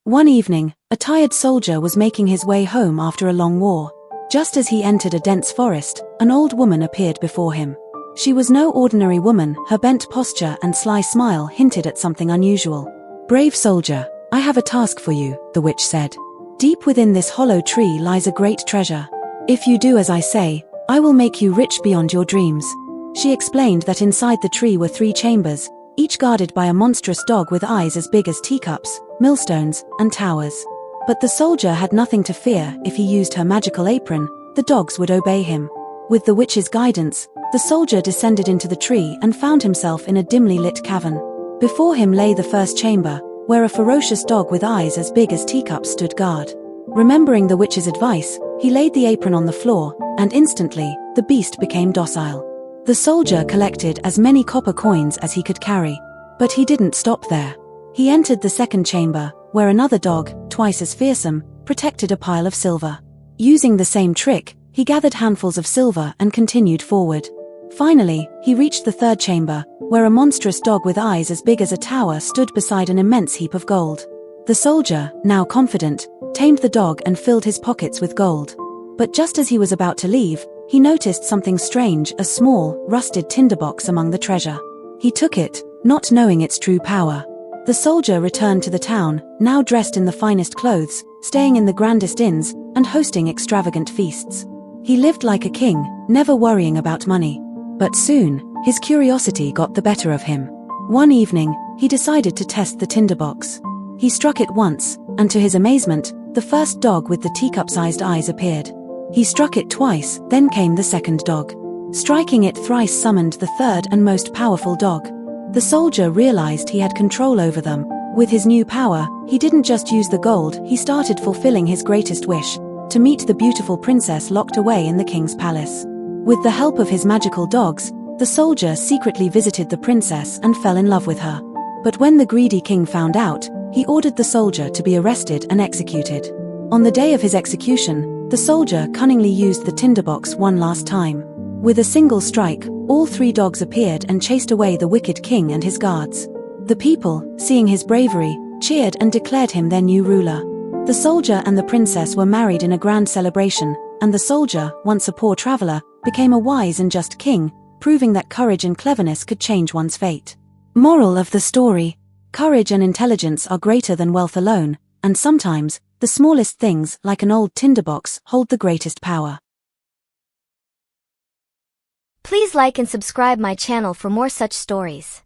One evening, a tired soldier was making his way home after a long war. Just as he entered a dense forest, an old woman appeared before him. She was no ordinary woman, her bent posture and sly smile hinted at something unusual. "Brave soldier, I have a task for you," the witch said. "Deep within this hollow tree lies a great treasure. If you do as I say, I will make you rich beyond your dreams." She explained that inside the tree were 3 chambers, each guarded by a monstrous dog with eyes as big as teacups, millstones, and towers. But the soldier had nothing to fear. If he used her magical apron, the dogs would obey him. With the witch's guidance, the soldier descended into the tree and found himself in a dimly lit cavern. Before him lay the first chamber, where a ferocious dog with eyes as big as teacups stood guard. Remembering the witch's advice, he laid the apron on the floor, and instantly, the beast became docile. The soldier collected as many copper coins as he could carry. But he didn't stop there. He entered the second chamber, where another dog, twice as fearsome, protected a pile of silver. Using the same trick, he gathered handfuls of silver and continued forward. Finally, he reached the third chamber, where a monstrous dog with eyes as big as a tower stood beside an immense heap of gold. The soldier, now confident, tamed the dog and filled his pockets with gold. But just as he was about to leave, he noticed something strange, a small, rusted tinderbox among the treasure. He took it, not knowing its true power. The soldier returned to the town, now dressed in the finest clothes, staying in the grandest inns, and hosting extravagant feasts. He lived like a king, never worrying about money. But soon, his curiosity got the better of him. One evening, he decided to test the tinderbox. He struck it once, and to his amazement, the first dog with the teacup-sized eyes appeared. He struck it twice, then came the second dog. Striking it thrice summoned the third and most powerful dog. The soldier realized he had control over them. With his new power, he didn't just use the gold, he started fulfilling his greatest wish, to meet the beautiful princess locked away in the king's palace. With the help of his magical dogs, the soldier secretly visited the princess and fell in love with her. But when the greedy king found out, he ordered the soldier to be arrested and executed. On the day of his execution, the soldier cunningly used the tinderbox one last time. With a single strike, all 3 dogs appeared and chased away the wicked king and his guards. The people, seeing his bravery, cheered and declared him their new ruler. The soldier and the princess were married in a grand celebration, and the soldier, once a poor traveler, became a wise and just king, proving that courage and cleverness could change one's fate. Moral of the story: courage and intelligence are greater than wealth alone, and sometimes, the smallest things, like an old tinderbox, hold the greatest power. Please like and subscribe my channel for more such stories.